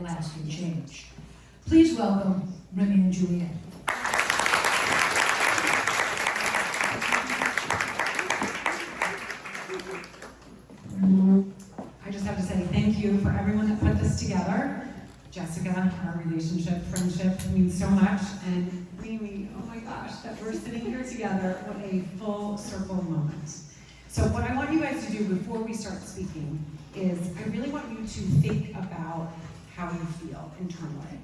lasting change. Please welcome Rimi and Juliet. I just have to say thank you for everyone that put this together. Jessica, our relationship, friendship means so much. And Rimi, oh my gosh, that we're sitting here together. What a full circle moment. So what I want you guys to do before we start speaking is I really want you to think about how you feel internally.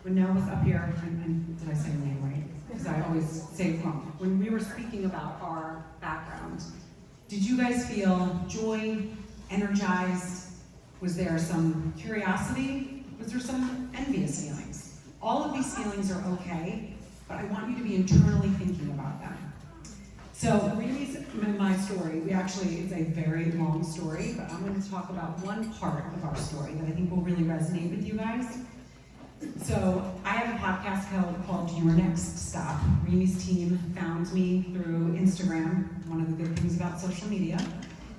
When Nell was up here, and did I say her name right? Because I always say it wrong. When we were speaking about our background, did you guys feel joy, energized? Was there some curiosity? Was there some envious feelings? All of these feelings are okay, but I want you to be internally thinking about them. So Rimi's and my story, it's a very long story, but I'm going to talk about one part of our story that I think will really resonate with you guys. So I have a podcast called Your Next Stop. Rimi's team found me through Instagram, one of the good things about social media,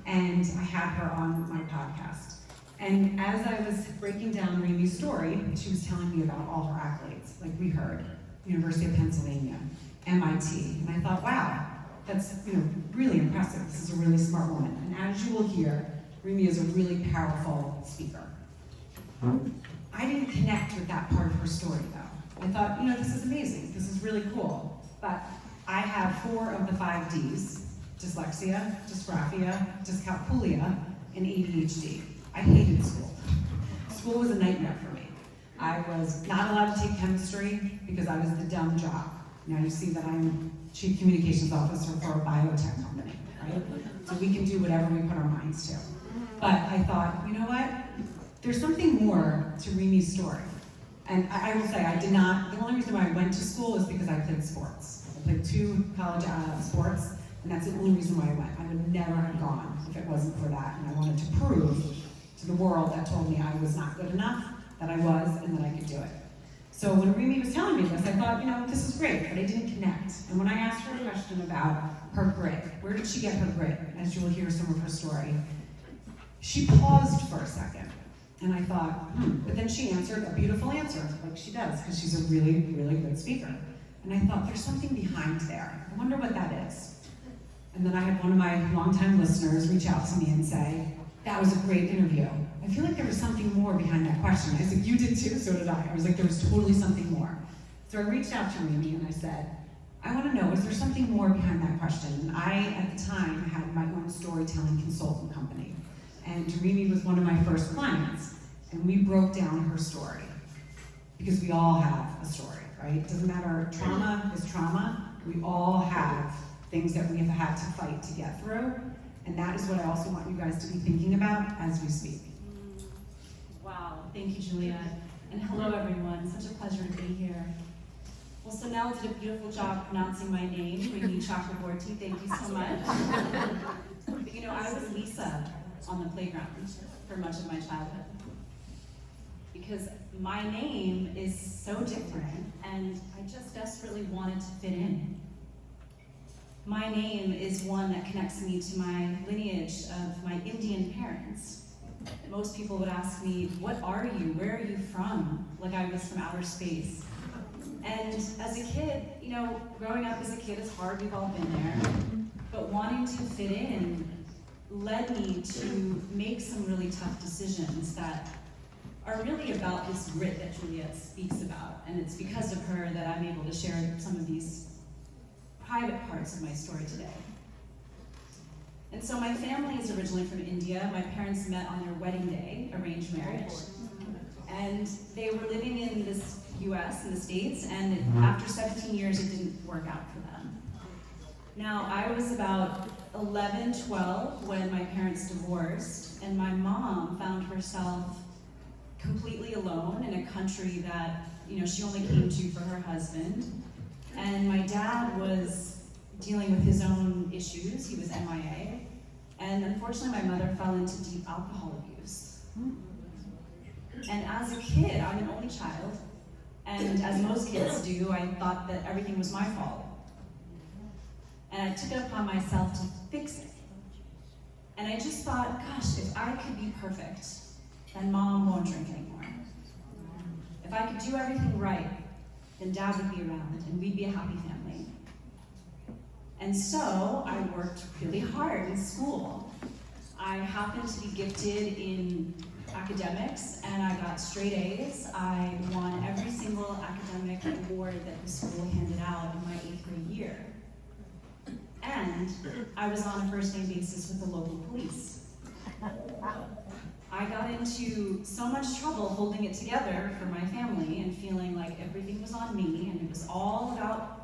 and I had her on my podcast. And as I was breaking down Rimi's story, she was telling me about all her accolades, like we heard, University of Pennsylvania, MIT, and I thought, wow, that's really impressive. This is a really smart woman. And as you will hear, Rimi is a really powerful speaker. I didn't connect with that part of her story though. I thought, this is amazing. This is really cool. But I have 4 of the 5 Ds: dyslexia, dysgraphia, dyscalculia, and ADHD. I hated school. School was a nightmare for me. I was not allowed to take chemistry because I was the dumb jock. Now you see that I'm Chief Communications Officer for a biotech company, right? So we can do whatever we put our minds to. But I thought, you know what? There's something more to Rimi's story. And I will say, the only reason why I went to school is because I played sports. I played 2 college sports, and that's the only reason why I went. I would never have gone if it wasn't for that. And I wanted to prove to the world that told me I was not good enough, that I was, and that I could do it. So when Rimi was telling me this, I thought, this is great, but I didn't connect. And when I asked her a question about her grit, where did she get her grit, as you will hear some of her story, she paused for a second. And I thought, but then she answered a beautiful answer, like she does, because she's a really, really good speaker. And I thought, there's something behind there. I wonder what that is. And then I had one of my longtime listeners reach out to me and say, that was a great interview. I feel like there was something more behind that question. I said, you did too, so did I. I was like, there was totally something more. So I reached out to Rimi and I said, I want to know, is there something more behind that question? And I, at the time, had my own storytelling consultant company. And Rimi was one of my first clients. And we broke down her story. Because we all have a story, right? It doesn't matter, trauma is trauma. We all have things that we have had to fight to get through. And that is what I also want you guys to be thinking about as we speak. Wow, thank you, Juliet. And hello, everyone. Such a pleasure to be here. Well, so Nell did a beautiful job pronouncing my name, Rimi Chakraborty. Thank you so much. But I was Lisa on the playground for much of my childhood. Because my name is so different, and I just desperately wanted to fit in. My name is one that connects me to my lineage of my Indian parents. Most people would ask me, what are you? Where are you from? Like I was from outer space. And as a kid, growing up as a kid is hard, we've all been there. But wanting to fit in led me to make some really tough decisions that are really about this grit that Juliet speaks about. And it's because of her that I'm able to share some of these private parts of my story today. And so my family is originally from India. My parents met on their wedding day, arranged marriage. And they were living in this US, in the States, and after 17 years, it didn't work out for them. Now, I was about 11, 12 when my parents divorced, and my mom found herself completely alone in a country that, she only came to for her husband. And my dad was dealing with his own issues. He was MIA. And unfortunately, my mother fell into deep alcohol abuse. And as a kid, I'm an only child. And as most kids do, I thought that everything was my fault. And I took it upon myself to fix it. And I just thought, gosh, if I could be perfect, then Mom won't drink anymore. If I could do everything right, then Dad would be around and we'd be a happy family. And so I worked really hard in school. I happened to be gifted in academics and I got straight A's. I won every single academic award that the school handed out in my 8th grade year. And I was on a first-name basis with the local police. I got into so much trouble holding it together for my family and feeling like everything was on me and it was all about,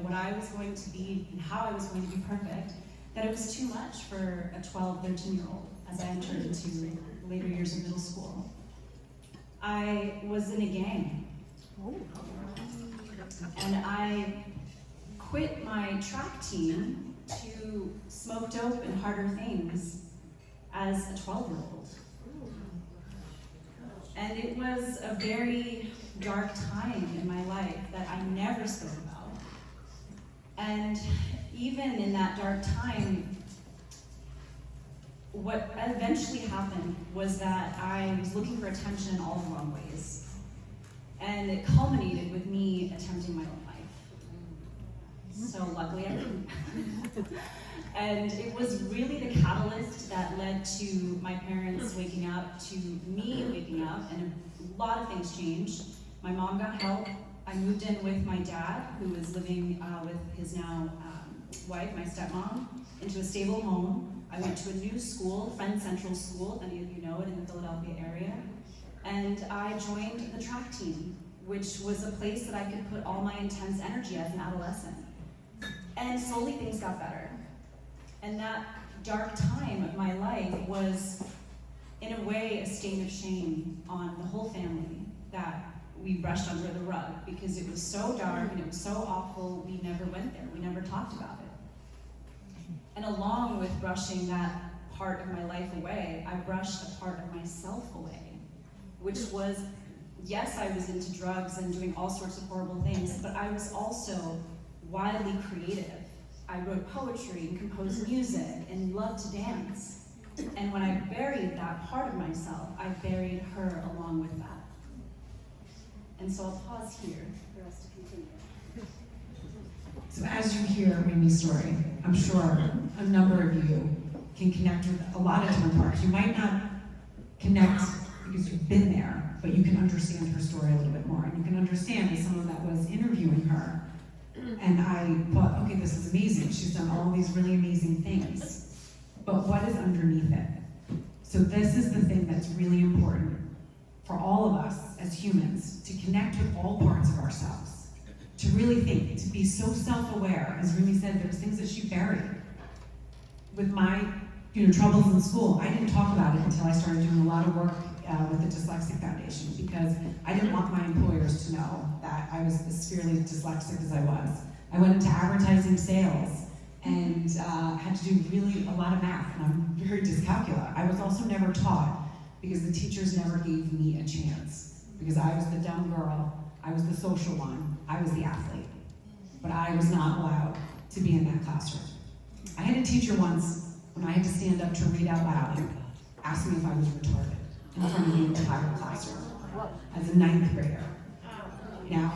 what I was going to be and how I was going to be perfect, that it was too much for a 12, 13-year-old as I entered into later years of middle school. I was in a gang. And I quit my track team to smoke dope and harder things as a 12-year-old. And it was a very dark time in my life that I never spoke about. And even in that dark time, what eventually happened was that I was looking for attention in all the wrong ways. And it culminated with me attempting my own life. So luckily I didn't. And it was really the catalyst that led to my parents waking up, to me waking up, and a lot of things changed. My mom got help. I moved in with my dad, who was living with his now wife, my stepmom, into a stable home. I went to a new school, Friend Central School, if any of you know it, in the Philadelphia area. And I joined the track team, which was a place that I could put all my intense energy as an adolescent. And slowly things got better. And that dark time of my life was, in a way, a stain of shame on the whole family that we brushed under the rug because it was so dark and it was so awful, we never went there, we never talked about it. And along with brushing that part of my life away, I brushed a part of myself away, which was, yes, I was into drugs and doing all sorts of horrible things, but I was also wildly creative. I wrote poetry and composed music and loved to dance. And when I buried that part of myself, I buried her along with that. And so I'll pause here for us to continue. So as you hear Rimi's story, I'm sure a number of you can connect with a lot of different parts. You might not connect because you've been there, but you can understand her story a little bit more. And you can understand as someone that was interviewing her. And I thought, okay, this is amazing. She's done all these really amazing things. But what is underneath it? So this is the thing that's really important for all of us as humans, to connect with all parts of ourselves, to really think, to be so self-aware. As Rimi said, there's things that she buried. With my troubles in school, I didn't talk about it until I started doing a lot of work with the Dyslexic Foundation, because I didn't want my employers to know that I was as severely dyslexic as I was. I went into advertising sales and had to do really a lot of math, and I'm very dyscalculic. I was also never taught because the teachers never gave me a chance, because I was the dumb girl, I was the social one, I was the athlete, but I was not allowed to be in that classroom. I had a teacher once, when I had to stand up to read out loud, ask me if I was retarded in front of the entire classroom as a 9th grader. Now,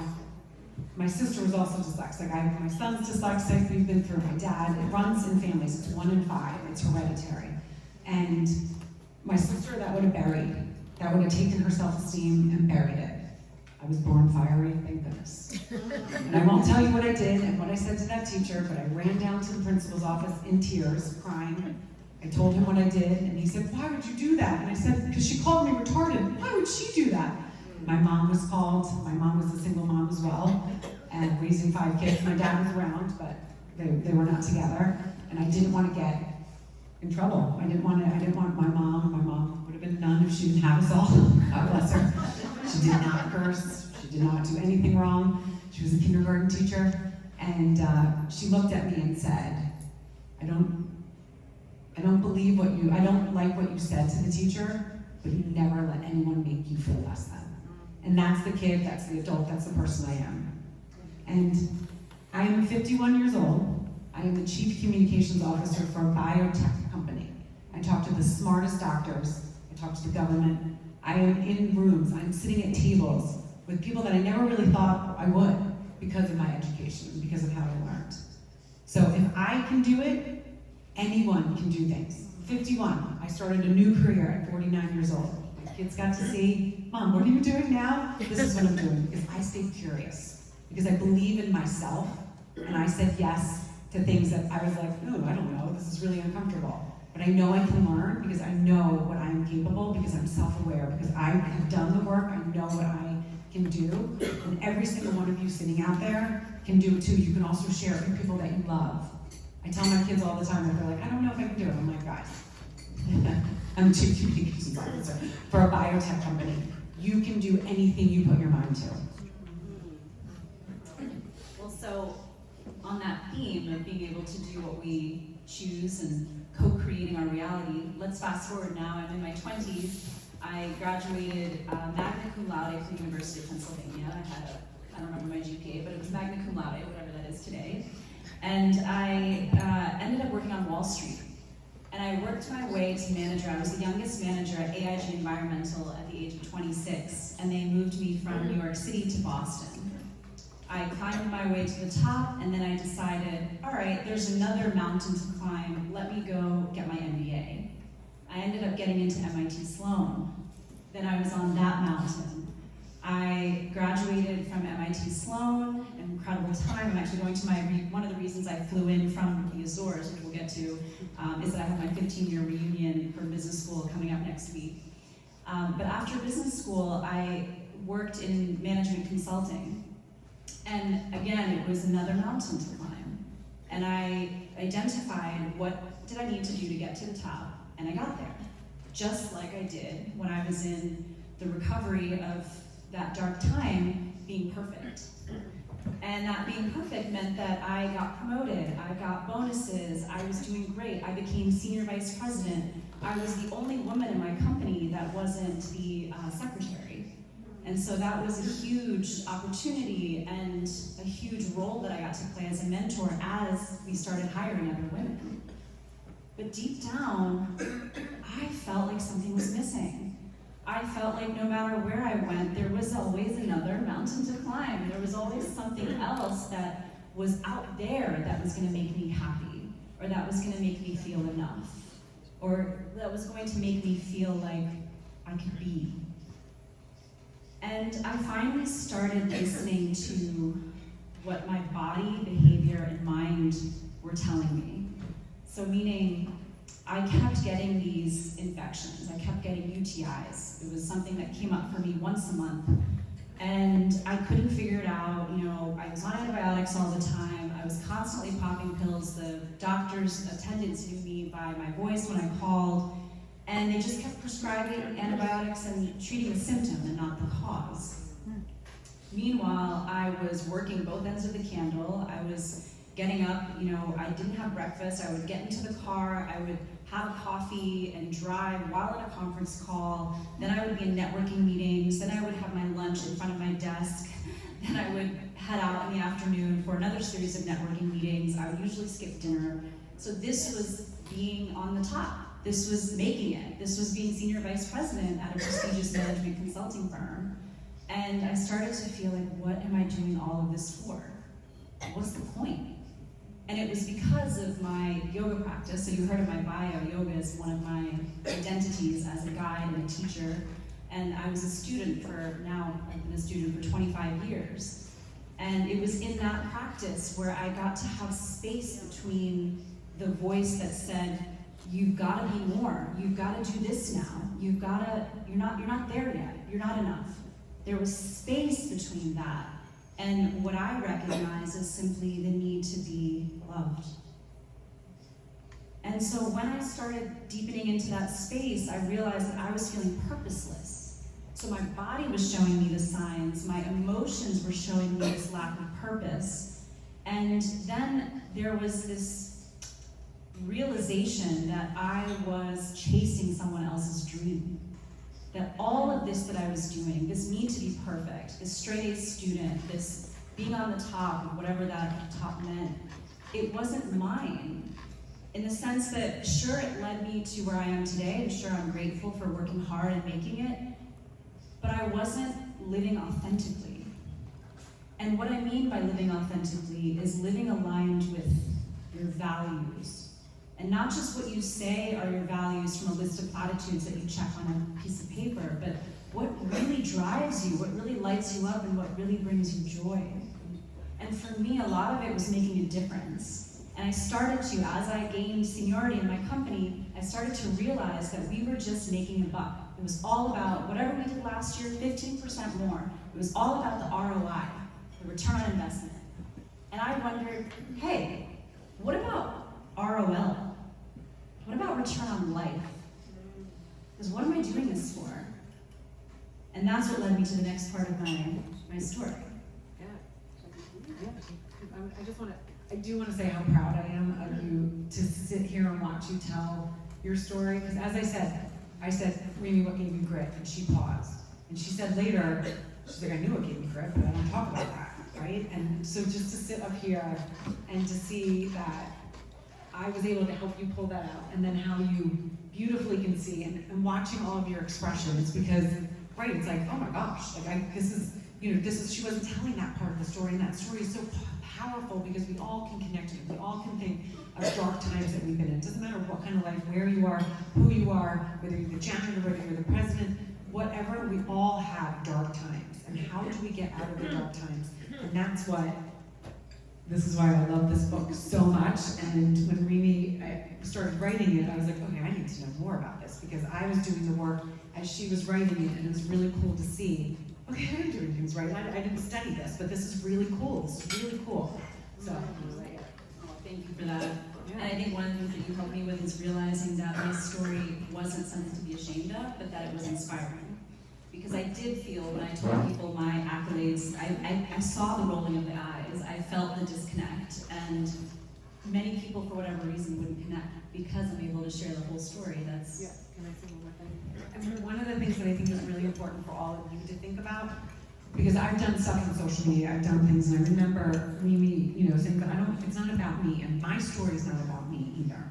my sister was also dyslexic. My son's dyslexic, we've been through my dad. It runs in families, it's 1 in 5, it's hereditary. And my sister, that would have taken her self-esteem and buried it. I was born fiery, thank goodness. And I won't tell you what I did and what I said to that teacher, but I ran down to the principal's office in tears, crying. I told him what I did, and he said, "Why would you do that?" And I said, "Because she called me retarded. Why would she do that?" My mom was called. My mom was a single mom as well, and raising 5 kids. My dad was around, but they were not together, and I didn't want to get in trouble. I didn't want my mom. My mom would have been a nun if she didn't have us all. God bless her. She did not curse. She did not do anything wrong. She was a kindergarten teacher, and she looked at me and said, I don't like what you said to the teacher, but you never let anyone make you feel less than." And that's the kid, that's the adult, that's the person I am. And I am 51 years old. I am the Chief Communications Officer for a biotech company. I talk to the smartest doctors. I talk to the government. I am in rooms. I'm sitting at tables with people that I never really thought I would because of my education, because of how I learned. So if I can do it, anyone can do things. 51, I started a new career at 49 years old. My kids got to see, Mom, what are you doing now? This is what I'm doing, because I stayed curious, because I believe in myself, and I said yes to things that I was like, oh, I don't know, this is really uncomfortable. But I know I can learn, because I know what I am capable, because I'm self-aware, because I have done the work, I know what I can do, and every single one of you sitting out there can do it too. You can also share it with people that you love. I tell my kids all the time, they're like, I don't know if I can do it. I'm like, guys, I'm too communications officer for a biotech company. You can do anything you put your mind to. Well, so on that theme of being able to do what we choose and co-creating our reality, let's fast forward now. I'm in my 20s. I graduated magna cum laude from the University of Pennsylvania. I don't remember my GPA, but it was magna cum laude, whatever that is today. And I ended up working on Wall Street. And I worked my way to manager. I was the youngest manager at AIG Environmental at the age of 26, and they moved me from New York City to Boston. I climbed my way to the top, and then I decided, all right, there's another mountain to climb. Let me go get my MBA. I ended up getting into MIT Sloan. Then I was on that mountain. I graduated from MIT Sloan, an incredible time. I'm actually going to one of the reasons I flew in from the Azores, which we'll get to, is that I have my 15-year reunion for business school coming up next week. But after business school, I worked in management consulting. And again, it was another mountain to climb. And I identified what did I need to do to get to the top, and I got there. Just like I did when I was in the recovery of that dark time being perfect. And that being perfect meant that I got promoted, I got bonuses, I was doing great, I became senior vice president. I was the only woman in my company that wasn't the secretary. And so that was a huge opportunity and a huge role that I got to play as a mentor as we started hiring other women. But deep down, I felt like something was missing. I felt like no matter where I went, there was always another mountain to climb. There was always something else that was out there that was gonna make me happy, or that was gonna make me feel enough, or that was going to make me feel like I could be. And I finally started listening to what my body, behavior, and mind were telling me. So meaning, I kept getting these infections. I kept getting UTIs. It was something that came up for me once a month. And I couldn't figure it out. You know, I was on antibiotics all the time. I was constantly popping pills. The doctor's attendants knew me by my voice when I called. And they just kept prescribing antibiotics and treating the symptom and not the cause. Meanwhile, I was working both ends of the candle. I was getting up, you know, I didn't have breakfast. I would get into the car, I would have coffee and drive while at a conference call. Then I would be in networking meetings. Then I would have my lunch in front of my desk. Then I would head out in the afternoon for another series of networking meetings. I would usually skip dinner. So this was being on the top. This was making it. This was being senior vice president at a prestigious management consulting firm. And I started to feel like, what am I doing all of this for? What's the point? And it was because of my yoga practice. So you heard of my bio. Yoga is one of my identities as a guide and a teacher. And I was a student I've been a student for 25 years. And it was in that practice where I got to have space between the voice that said, you've gotta be more, you've gotta do this now, you're not there yet, you're not enough. There was space between that and what I recognize is simply the need to be loved. And so when I started deepening into that space, I realized that I was feeling purposeless. So my body was showing me the signs, my emotions were showing me this lack of purpose. And then there was this realization that I was chasing someone else's dream. That all of this that I was doing, this need to be perfect, this straight A student, this being on the top of whatever that top meant, it wasn't mine. In the sense that, sure, it led me to where I am today, and sure, I'm grateful for working hard and making it, but I wasn't living authentically. And what I mean by living authentically is living aligned with your values. And not just what you say are your values from a list of platitudes that you check on a piece of paper, but what really drives you, what really lights you up, and what really brings you joy. And for me, a lot of it was making a difference. And I started to, as I gained seniority in my company, I started to realize that we were just making a buck. It was all about whatever we did last year, 15% more. It was all about the ROI, the return on investment. And I wondered, hey, what about ROL? What about return on life? Because what am I doing this for? And that's what led me to the next part of my story. I do want to say how proud I am of you to sit here and watch you tell your story. Because as I said, Rimi, what gave you grit? And she paused. And she said later, she's like, I knew what gave me grit, but I don't talk about that, right? And so just to sit up here and to see that I was able to help you pull that out, and then how you beautifully can see, and watching all of your expressions, because, right, it's like, oh my gosh, like this is, she wasn't telling that part of the story, and that story is so powerful because we all can connect to it. We all can think of dark times that we've been in. It doesn't matter what kind of life, where you are, who you are, whether you're the janitor, whether you're the president, whatever, we all have dark times. And how do we get out of the dark times? And this is why I love this book so much. And when Rimi started writing it, I was like, okay, I need to know more about this, because I was doing the work as she was writing it, and it was really cool to see, okay, I'm doing things right. I didn't study this, but this is really cool. This is really cool. So, Thank you for that. And I think one of the things that you helped me with is realizing that my story wasn't something to be ashamed of, but that it was inspiring. Because I did feel, when I told people my accolades, I saw the rolling of the eyes. I felt the disconnect. And many people, for whatever reason, wouldn't connect because I'm able to share the whole story. That's... yeah, can I say one more thing? And one of the things that I think is really important for all of you to think about, because I've done stuff on social media, I've done things, and I remember Rimi, saying that it's not about me, and my story is not about me either.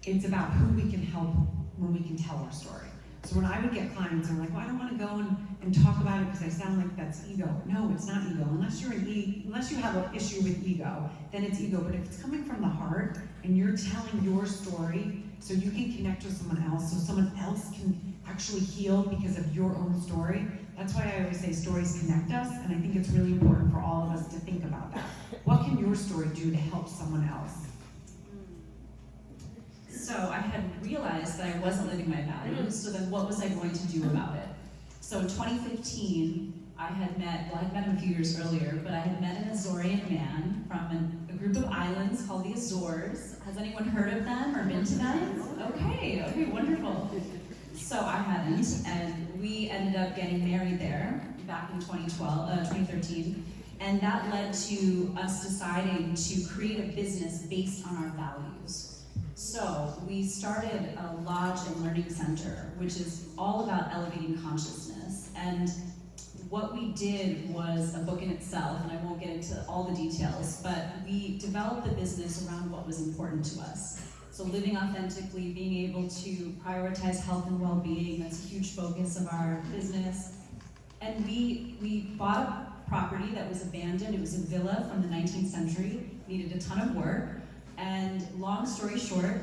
It's about who we can help when we can tell our story. So when I would get clients, I'm like, well, I don't want to go and talk about it because I sound like that's ego. No, it's not ego. Unless you have an issue with ego, then it's ego. But if it's coming from the heart and you're telling your story so you can connect with someone else, so someone else can actually heal because of your own story, that's why I always say stories connect us, and I think it's really important for all of us to think about that. What can your story do to help someone else? So I had realized that I wasn't living my values, so then what was I going to do about it? So in 2015, I had met him a few years earlier, but I had met an Azorean man from a group of islands called the Azores. Has anyone heard of them or been to them? Okay, wonderful. So I hadn't, and we ended up getting married there back in 2013, and that led to us deciding to create a business based on our values. So we started a lodge and learning center, which is all about elevating consciousness. And what we did was a book in itself, and I won't get into all the details, but we developed the business around what was important to us. So living authentically, being able to prioritize health and well-being, that's a huge focus of our business. And we bought a property that was abandoned. It was a villa from the 19th century, needed a ton of work. And long story short,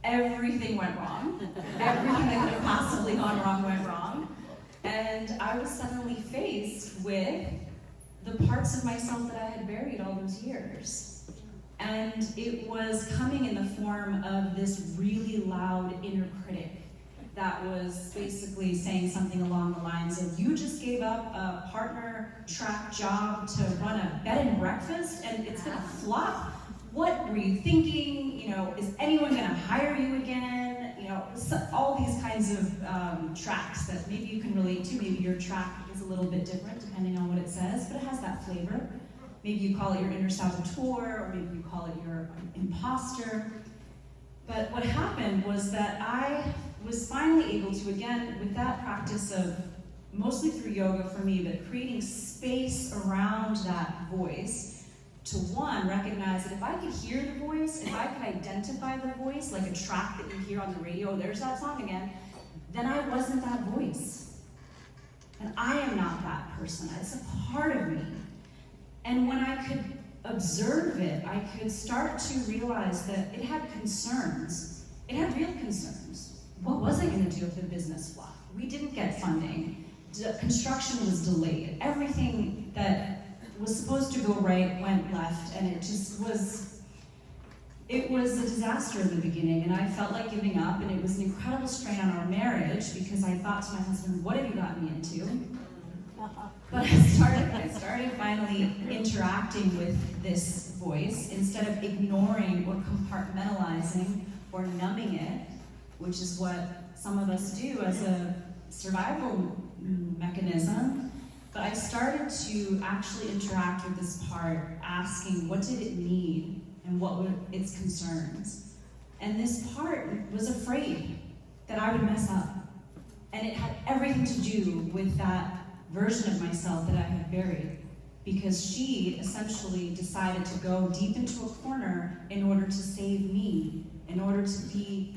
everything went wrong. Everything that could have possibly gone wrong went wrong. And I was suddenly faced with the parts of myself that I had buried all those years. And it was coming in the form of this really loud inner critic that was basically saying something along the lines of, you just gave up a partner track job to run a bed and breakfast and it's gonna flop? What were you thinking? Is anyone gonna hire you again? All these kinds of tracks that maybe you can relate to. Maybe your track is a little bit different depending on what it says, but it has that flavor. Maybe you call it your inner saboteur, or maybe you call it your imposter. But what happened was that I was finally able to, again, with that practice of, mostly through yoga for me, but creating space around that voice, to one, recognize that if I could hear the voice, if I could identify the voice, like a track that you hear on the radio, there's that song again, then I wasn't that voice. And I am not that person. It's a part of me. And when I could observe it, I could start to realize that it had concerns. It had real concerns. What was I going to do if the business flopped? We didn't get funding. Construction was delayed. Everything that was supposed to go right went left, and it was a disaster in the beginning, and I felt like giving up, and it was an incredible strain on our marriage because I thought to my husband, what have you gotten me into? But I started finally interacting with this voice instead of ignoring or compartmentalizing or numbing it, which is what some of us do as a survival mechanism. But I started to actually interact with this part, asking what did it need and what were its concerns. And this part was afraid that I would mess up. And it had everything to do with that version of myself that I had buried, because she essentially decided to go deep into a corner in order to save me, in order to be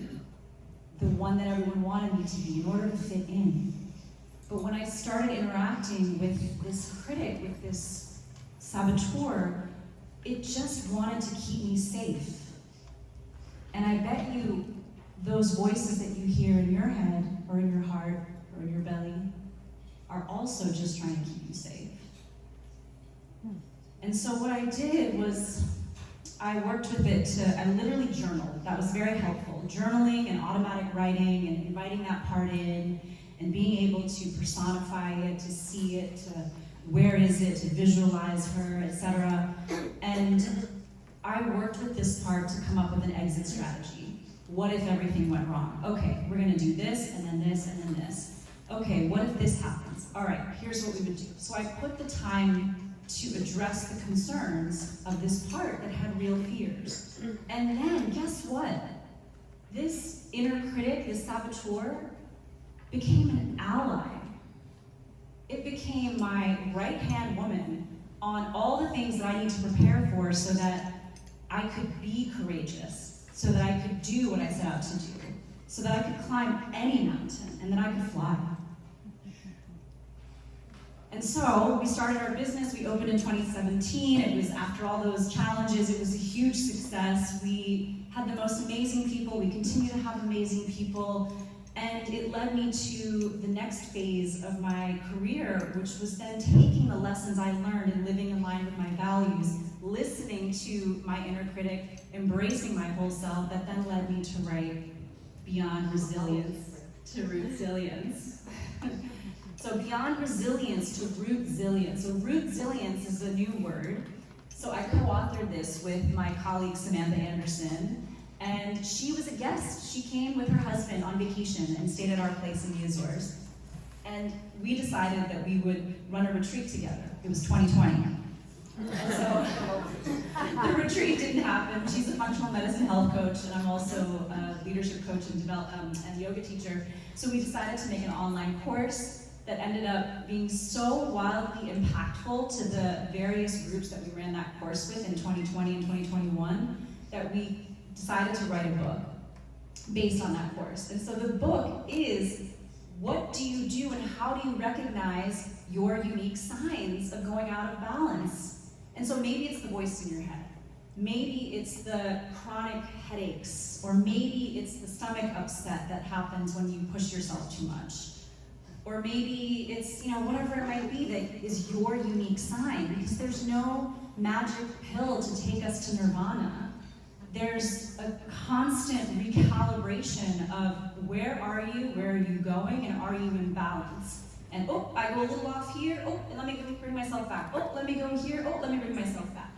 the one that everyone wanted me to be, in order to fit in. But when I started interacting with this critic, with this saboteur, it just wanted to keep me safe. And I bet you those voices that you hear in your head, or in your heart, or in your belly, are also just trying to keep you safe. And so what I did was, I worked with it I literally journaled. That was very helpful. Journaling and automatic writing and inviting that part in and being able to personify it, to see it, to where is it, to visualize her, etc. And I worked with this part to come up with an exit strategy. What if everything went wrong? Okay, we're gonna do this, and then this, and then this. Okay, what if this happens? All right, here's what we would do. So I put the time to address the concerns of this part that had real fears. And then, guess what? This inner critic, this saboteur, became an ally. It became my right-hand woman on all the things that I need to prepare for so that I could be courageous, so that I could do what I set out to do, so that I could climb any mountain, and that I could fly. And so we started our business. We opened in 2017. It was after all those challenges. It was a huge success. We had the most amazing people. We continue to have amazing people. And it led me to the next phase of my career, which was then taking the lessons I learned and living in line with my values, listening to my inner critic, embracing my whole self, that then led me to write Beyond Resilience to Root-Zillions. So beyond resilience to root-zillions. So root-zillions is a new word. So I co-authored this with my colleague Samantha Anderson, and she was a guest. She came with her husband on vacation and stayed at our place in the Azores. And we decided that we would run a retreat together. It was 2020. And so the retreat didn't happen. She's a functional medicine health coach, and I'm also a leadership coach and yoga teacher. So we decided to make an online course that ended up being so wildly impactful to the various groups that we ran that course with in 2020 and 2021 that we decided to write a book based on that course. And so the book is, what do you do and how do you recognize your unique signs of going out of balance? And so maybe it's the voice in your head. Maybe it's the chronic headaches, or maybe it's the stomach upset that happens when you push yourself too much. Or maybe it's, whatever it might be that is your unique sign, because there's no magic pill to take us to nirvana. There's a constant recalibration of where are you going, and are you in balance? And I go a little off here, and let me bring myself back. Let me go here, let me bring myself back.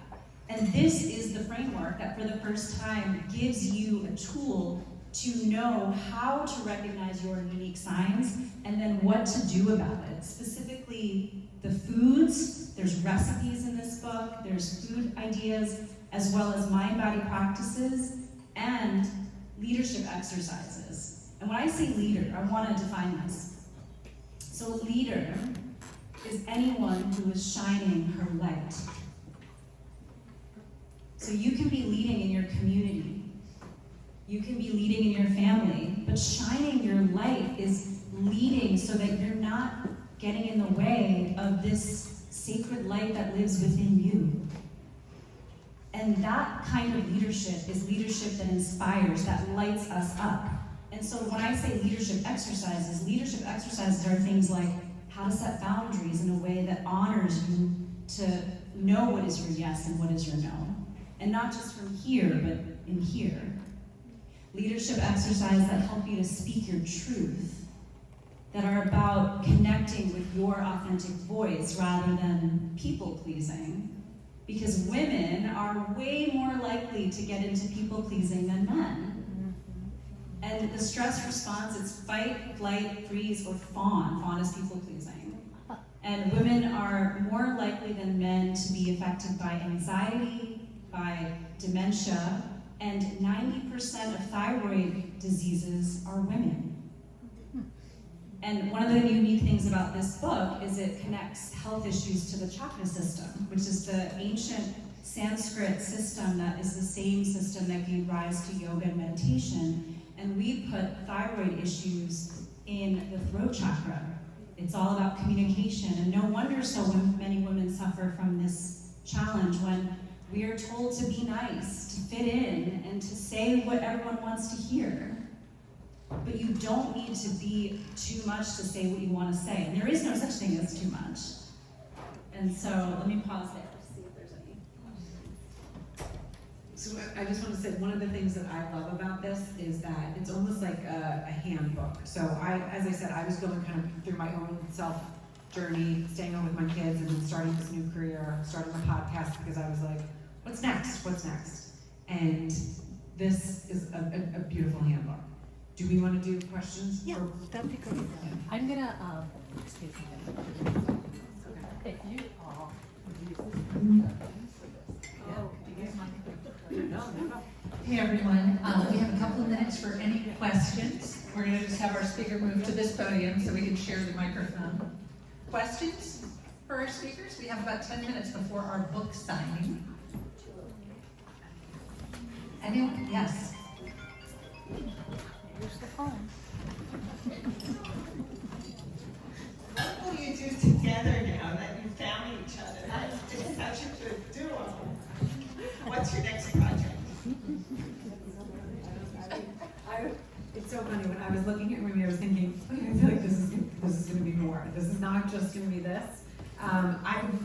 And this is the framework that for the first time gives you a tool to know how to recognize your unique signs and then what to do about it. Specifically, the foods, there's recipes in this book, there's food ideas, as well as mind-body practices and leadership exercises. And when I say leader, I want to define this. So leader is anyone who is shining her light. So you can be leading in your community. You can be leading in your family, but shining your light is leading so that you're not getting in the way of this sacred light that lives within you. And that kind of leadership is leadership that inspires, that lights us up. And so when I say leadership exercises are things like how to set boundaries in a way that honors you to know what is your yes and what is your no. And not just from here, but in here. Leadership exercises that help you to speak your truth, that are about connecting with your authentic voice rather than people-pleasing. Because women are way more likely to get into people-pleasing than men. And the stress response is fight, flight, freeze, or fawn. Fawn is people-pleasing. And women are more likely than men to be affected by anxiety, by dementia, and 90% of thyroid diseases are women. And one of the unique things about this book is it connects health issues to the chakra system, which is the ancient Sanskrit system that is the same system that gave rise to yoga and meditation. And we put thyroid issues in the throat chakra. It's all about communication, and no wonder so many women suffer from this challenge when we are told to be nice, to fit in, and to say what everyone wants to hear. But you don't need to be too much to say what you want to say. And there is no such thing as too much. And so let me pause there to see if there's any. So I just want to say, one of the things that I love about this is that it's almost like a handbook. So as I said, I was going kind of through my own self journey, staying home with my kids, and then starting this new career, starting a podcast, because I was like, what's next? What's next? And this is a beautiful handbook. Do we want to do questions? Yeah, that'd be great. I'm gonna, excuse me. If you all use Hey everyone, we have a couple of minutes for any questions. We're going to just have our speaker move to this podium so we can share the microphone. Questions for our speakers? We have about 10 minutes before our book signing. Anyone? Yes. Here's the phone. What will you do together now that you found each other? That's just such a good duo. What's your next project? It's so funny, when I was looking at Rimi, I was thinking, okay, I feel like this is going to be more. This is not just going to be this.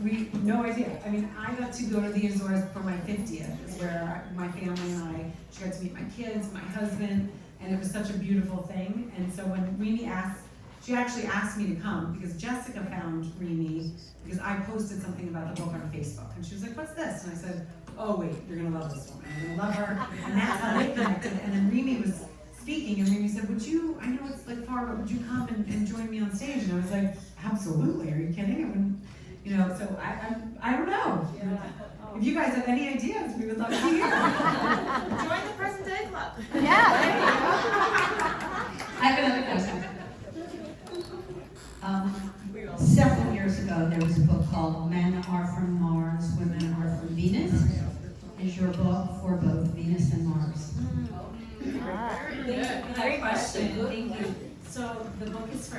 We no idea. I mean, I got to go to the Azores for my 50th, where my family and she got to meet my kids, my husband, and it was such a beautiful thing. And so when Rimi she actually asked me to come because Jessica found Rimi because I posted something about the book on Facebook. And she was like, what's this? And I said, oh wait, you're gonna love this woman. You're gonna love her. And that's how they connected. And then Rimi was speaking, and Rimi said, I know it's like far, but would you come and join me on stage? And I was like, absolutely, are you kidding? I wouldn't, so I don't know. Yeah. If you guys have any ideas, we would love to hear. Join the present day club. I have another question. Several years ago, there was a book called Men Are From Mars, Women Are From Venus. Is your book for both Venus and Mars? Thank you for that question. Thank you. So the book is for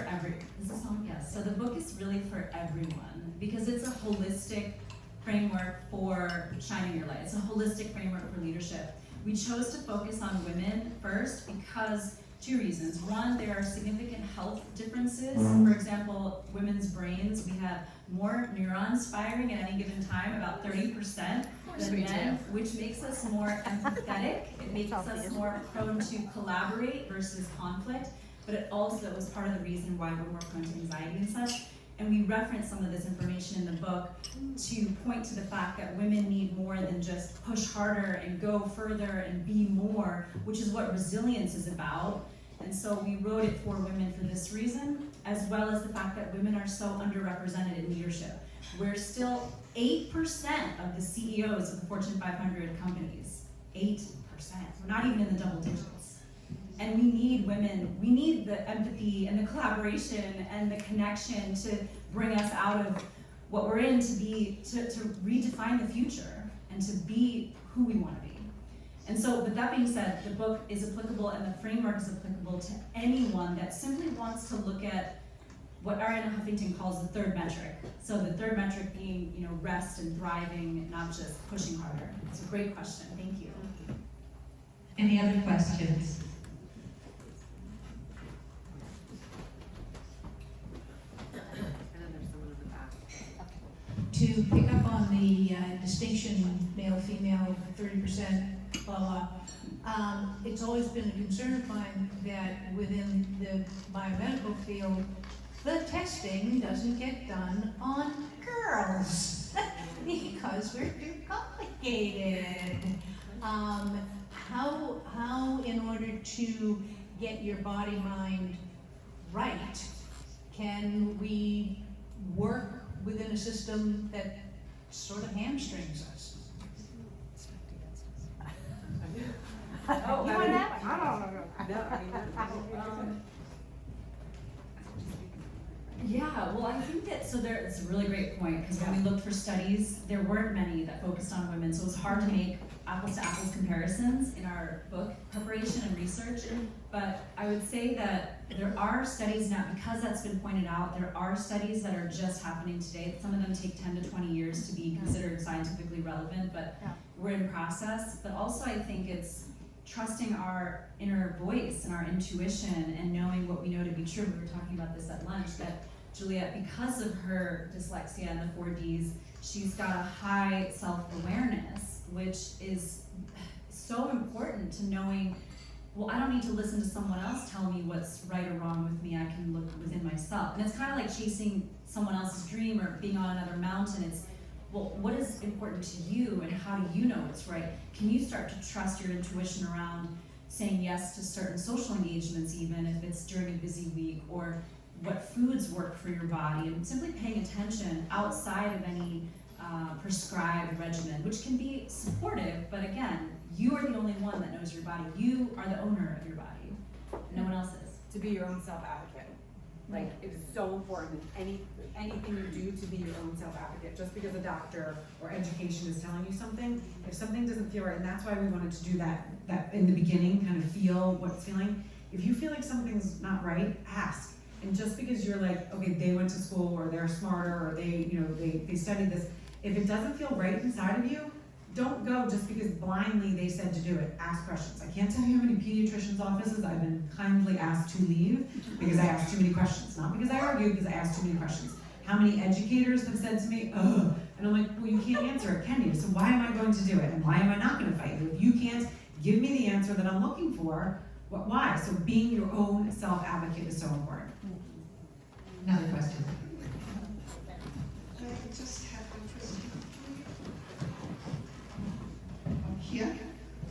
is this on? Yes. So the book is really for everyone because it's a holistic framework for shining your light. It's a holistic framework for leadership. We chose to focus on women first because two reasons. One, there are significant health differences. For example, women's brains, we have more neurons firing at any given time, about 30% than men, which makes us more empathetic. It makes us more prone to collaborate versus conflict, but it also was part of the reason why we're more prone to anxiety and such. And we reference some of this information in the book to point to the fact that women need more than just push harder and go further and be more, which is what resilience is about. And so we wrote it for women for this reason, as well as the fact that women are so underrepresented in leadership. We're still 8% of the CEOs of the Fortune 500 companies. 8%. We're not even in the double digits. And we need women, we need the empathy and the collaboration and the connection to bring us out of what we're in to redefine the future and to be who we want to be. And so, with that being said, the book is applicable and the framework is applicable to anyone that simply wants to look at what Ariana Huffington calls the third metric. So the third metric being, rest and thriving, not just pushing harder. It's a great question. Thank you. Any other questions? To pick up on the distinction, male-female, 30%, blah, blah. It's always been a concern of mine that within the biomedical field, the testing doesn't get done on girls because we're too complicated. How in order to get your body-mind right, can we work within a system that sort of hamstrings us? Oh, You want that? Yeah, well, I think that, it's a really great point, because when we looked for studies, there weren't many that focused on women, so it was hard to make apples to apples comparisons in our book preparation and research. But I would say that there are studies now, because that's been pointed out, there are studies that are just happening today. Some of them take 10 to 20 years to be considered scientifically relevant, but we're in process. But also I think it's trusting our inner voice and our intuition and knowing what we know to be true. We were talking about this at lunch, that Juliet, because of her dyslexia and the 4Ds, she's got a high self-awareness, which is so important to knowing, well, I don't need to listen to someone else tell me what's right or wrong with me. I can look within myself. And it's kind of like chasing someone else's dream or being on another mountain. It's, well, what is important to you and how do you know what's right? Can you start to trust your intuition around saying yes to certain social engagements, even if it's during a busy week, or what foods work for your body, and simply paying attention outside of any prescribed regimen, which can be supportive, but again, you are the only one that knows your body. You are the owner of your body. No one else is. To be your own self-advocate. Like, it is so important, anything you do to be your own self-advocate. Just because a doctor or education is telling you something, if something doesn't feel right, and that's why we wanted to do that in the beginning, kind of feel what it's feeling. If you feel like something's not right, ask. And just because you're like, okay, they went to school, or they're smarter, or they studied this, if it doesn't feel right inside of you, don't go just because blindly they said to do it. Ask questions. I can't tell you how many pediatricians' offices I've been kindly asked to leave because I asked too many questions. Not because I argued, because I asked too many questions. How many educators have said to me, ugh, and I'm like, well, you can't answer it, can you? So why am I going to do it? And why am I not going to fight you? If you can't give me the answer that I'm looking for, why? So being your own self-advocate is so important. Another question. I just have one question. Here?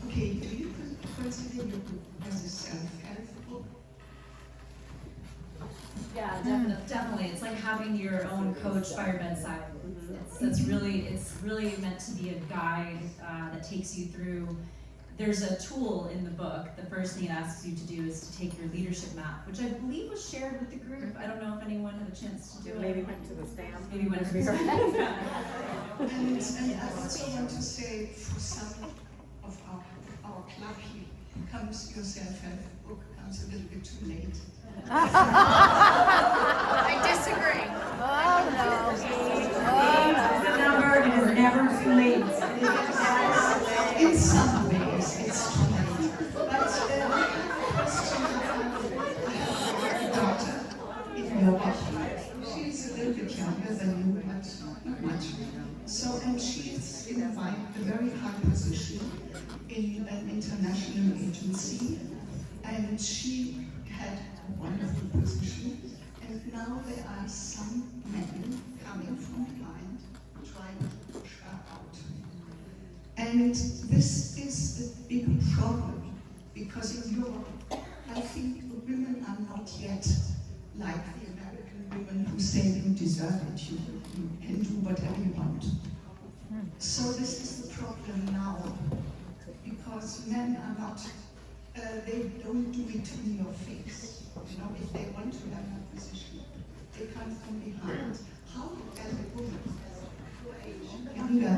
Okay, do you consider your book as a self-help book? Yeah, definitely. It's like having your own coach by your bedside. It's really meant to be a guide that takes you through. There's a tool in the book. The first thing it asks you to do is to take your leadership map, which I believe was shared with the group. I don't know if anyone had a chance to do it. Maybe went to the stand. Maybe went to the stand. And I also want to say, for some of our club here, comes your self-help book comes a little bit too late. I disagree. The number, it is never too late. In some ways, it's too late. But I have a daughter in Milwaukee. She's a little bit younger than you, but not much. So, and she's in a very high position in an international agency, and she had a wonderful position. And now there are some men coming from behind trying to push her out. And this is a big problem, because in Europe, I think the women are not yet like the American women who say you deserve it, you can do whatever you want. So this is the problem now, because men are not, they don't do it in your face. You know, if they want to have a position, they come from behind. How as a woman, younger,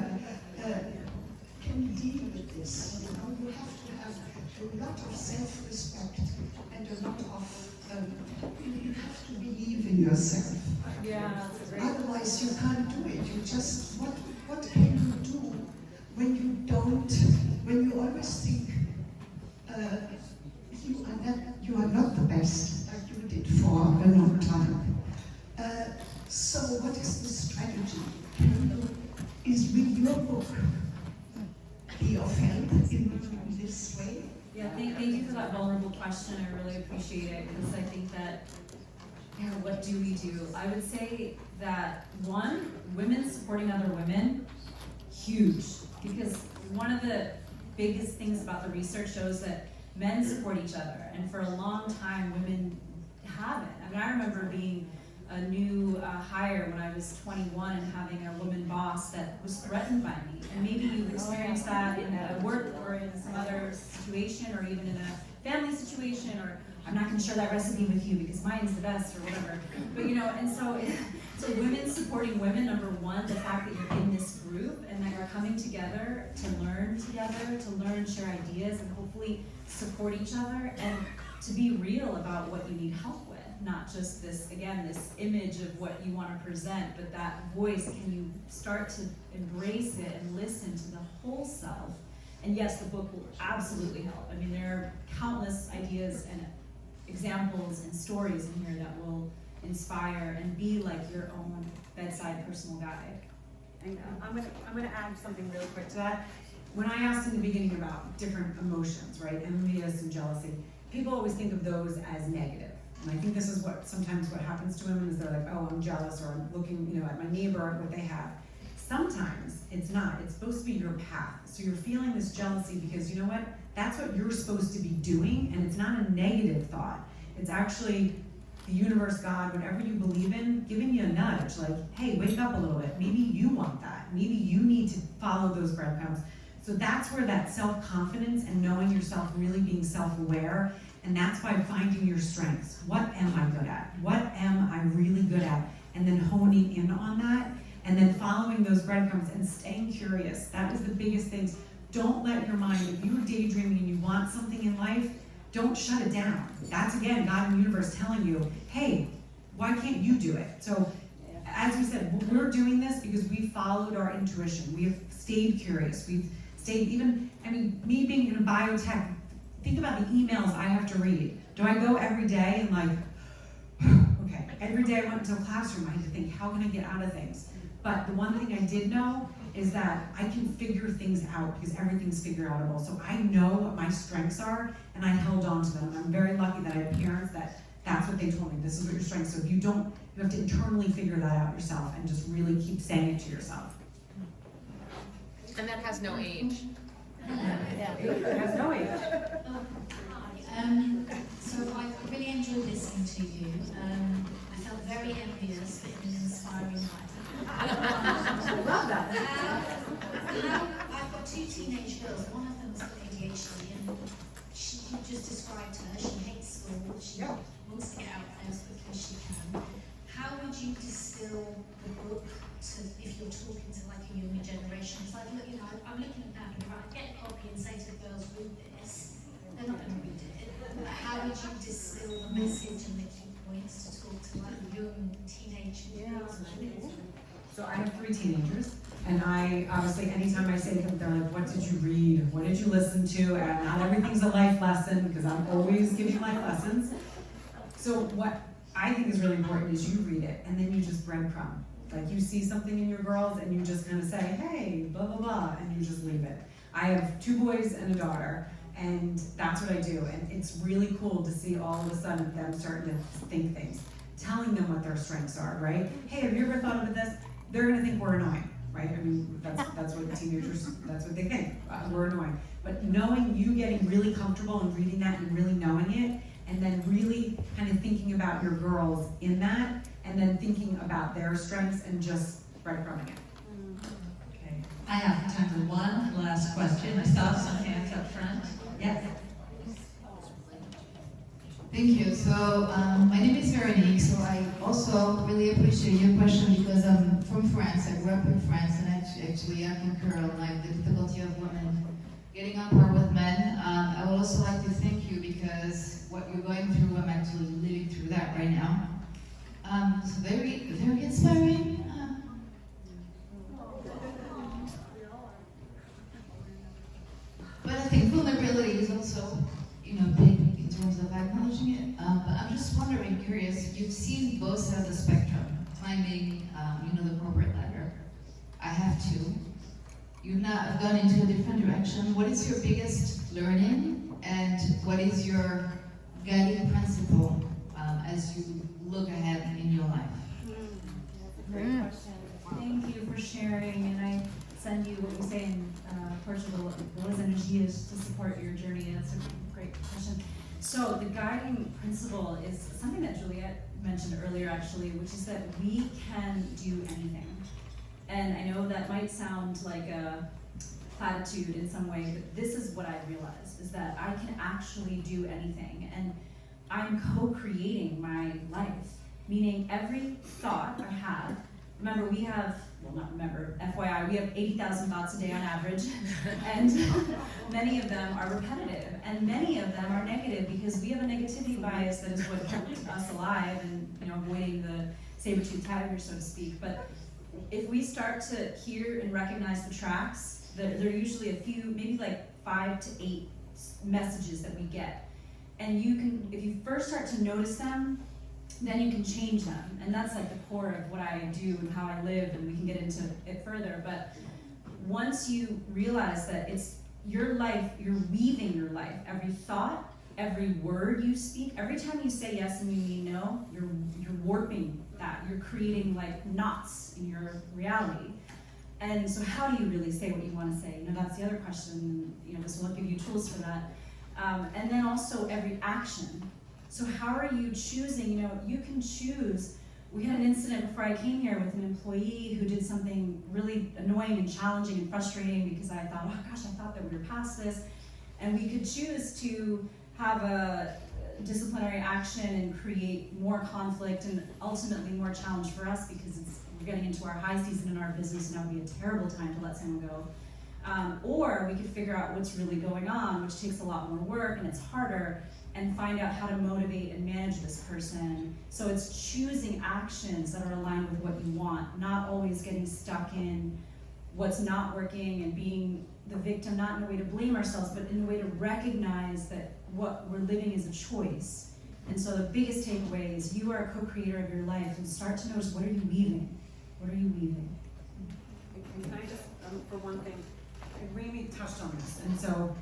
can deal with this? You know, you have to have a lot of self-respect and a lot of, you have to believe in yourself. book be offended in this way? Yeah, thank you for that vulnerable question. I really appreciate it because I think that, what do we do? I would say that one, women supporting other women, huge. Because one of the biggest things about the research shows that men support each other. And for a long time, women haven't. I mean, I remember being a new hire when I was 21 and having a woman boss that was threatened by me. And maybe you've experienced that in a work or in some other situation or even in a family situation, or I'm not gonna share that recipe with you because mine's the best or whatever. But and so women supporting women, number one, the fact that you're in this group and that you're coming together, to learn, share ideas, and hopefully support each other, and to be real about what you need help with. Not just this image of what you want to present, but that voice. Can you start to embrace it and listen to the whole self? And yes, the book will absolutely help. I mean, there are countless ideas and examples and stories in here that will inspire and be like your own bedside personal guide. And I'm gonna add something really quick to that. When I asked in the beginning about different emotions, right, envious and jealousy, people always think of those as negative. And I think this is what happens to women is they're like, oh, I'm jealous, or I'm looking, at my neighbor, at what they have. Sometimes it's not. It's supposed to be your path. So you're feeling this jealousy because you know what? That's what you're supposed to be doing, and it's not a negative thought. It's actually the universe, God, whatever you believe in, giving you a nudge, like, hey, wake up a little bit. Maybe you want that. Maybe you need to follow those breadcrumbs. So that's where that self-confidence and knowing yourself, really being self-aware, and that's by finding your strengths. What am I good at? What am I really good at? And then honing in on that, and then following those breadcrumbs and staying curious. That is the biggest things. Don't let your mind, if you're daydreaming and you want something in life, don't shut it down. That's again, God and the universe telling you, hey, why can't you do it? So as we said, we're doing this because we followed our intuition. We have stayed curious. We've stayed me being in a biotech, think about the emails I have to read. Do I go every day and okay, every day I went into a classroom, I had to think, how can I get out of things? But the one thing I did know is that I can figure things out because everything's figure outable. So I know what my strengths are, and I held on to them. And I'm very lucky that I have parents that's what they told me. This is what your strengths are. So if you don't, you have to internally figure that out yourself and just really keep saying it to yourself. And that has no age. It has no age. So I really enjoyed listening to you. I felt very envious in an inspiring way. I love that. I've got two teenage girls. One of them's got ADHD, and you just described her. She hates school. She wants to get out there as quickly as she can. How would you distill the book to, if you're talking to like a younger generation? It's like, look, I'm looking at that, and if I get a copy and say to the girls, read this, they're not going to read it. But how would you distill the message and the key points to talk to like young teenage girls? So I have 3 teenagers, and I obviously, anytime I say to them, they're like, what did you read? What did you listen to? And not everything's a life lesson, because I'm always giving life lessons. So what I think is really important is you read it, and then you just breadcrumb. Like you see something in your girls, and you just kind of say, hey, blah, blah, blah, and you just leave it. I have 2 boys and a daughter, and that's what I do. And it's really cool to see all of a sudden them starting to think things. Telling them what their strengths are, right? Hey, have you ever thought about this? They're gonna think we're annoying, right? I mean, that's what the teenagers, that's what they think, we're annoying. But knowing you getting really comfortable and reading that and really knowing it, and then really kind of thinking about your girls in that, and then thinking about their strengths and just breadcrumbing it. Okay. I have time for one last question. I saw some hands up front. Yes. Thank you. So my name is Veronique. So I also really appreciate your question because I'm from France. I grew up in France, and actually I concur on like the difficulty of women getting on par with men. I would also like to thank you because what you're going through, I'm actually living through that right now. So very, very inspiring. But I think vulnerability is also, big in terms of acknowledging it. But I'm just wondering, curious, you've seen both sides of the spectrum, climbing, the corporate ladder. I have too. You gone into a different direction. What is your biggest learning, and what is your guiding principle as you look ahead in your life? That's a great question. Thank you for sharing, and I send you what we say in Portugal, boas energias to support your journey, and it's a great question. So the guiding principle is something that Juliet mentioned earlier actually, which is that we can do anything. And I know that might sound like a platitude in some way, but this is what I realized, is that I can actually do anything. And I'm co-creating my life, meaning every thought I have, remember we have, well not remember, FYI, we have 80,000 thoughts a day on average, and many of them are repetitive, and many of them are negative because we have a negativity bias that is what kept us alive and, you know, avoiding the saber-toothed tiger, so to speak. But if we start to hear and recognize the tracks, there are usually a few, maybe like 5 to 8 messages that we get. And you can, if you first start to notice them, then you can change them. And that's like the core of what I do and how I live, and we can get into it further. But once you realize that it's your life, you're weaving your life, every thought, every word you speak, every time you say yes and you mean no, you're warping that. You're creating like knots in your reality. And so how do you really say what you want to say? You know, that's the other question. You know, this will give you tools for that. And then also every action. So how are you choosing? You know, you can choose. We had an incident before I came here with an employee who did something really annoying and challenging and frustrating because I thought, oh gosh, I thought that we were past this. And we could choose to have a disciplinary action and create more conflict and ultimately more challenge for us because we're getting into our high season in our business and that would be a terrible time to let someone go. Or we could figure out what's really going on, which takes a lot more work and it's harder, and find out how to motivate and manage this person. So it's choosing actions that are aligned with what you want, not always getting stuck in what's not working and being the victim, not in a way to blame ourselves, but in a way to recognize that what we're living is a choice. And so the biggest takeaway is you are a co-creator of your life, and start to notice, what are you weaving? What are you weaving? And can I just, for one thing, Rimi touched on this, and so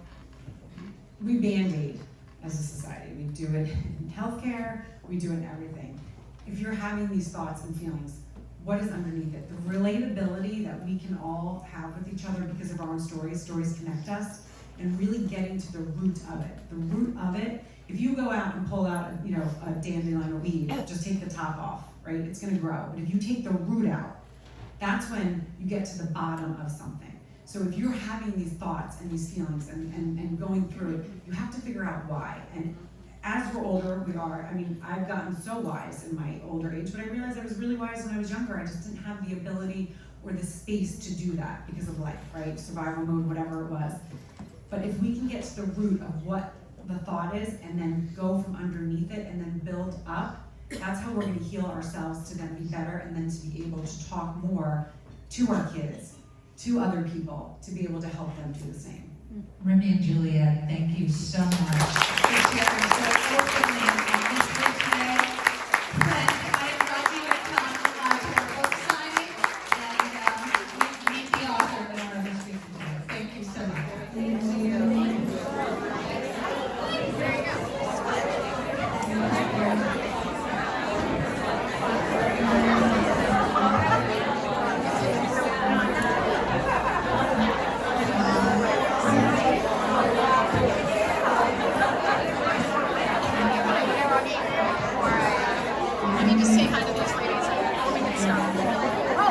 we Band-Aid as a society. We do it in healthcare, we do it in everything. If you're having these thoughts and feelings, what is underneath it? The relatability that we can all have with each other because of our own stories connect us, and really getting to the root of it. The root of it, if you go out and pull out, you know, a dandelion or weed, just take the top off, right? It's gonna grow. But if you take the root out, that's when you get to the bottom of something. So if you're having these thoughts and these feelings and going through it, you have to figure out why. And as we're older, we are, I mean, I've gotten so wise in my older age, but I realized I was really wise when I was younger. I just didn't have the ability or the space to do that because of life, right? Survival mode, whatever it was. But if we can get to the root of what the thought is and then go from underneath it and then build up, that's how we're gonna heal ourselves to then be better and then to be able to talk more to our kids, to other people, to be able to help them do the same. Rimi and Juliet, thank you so much.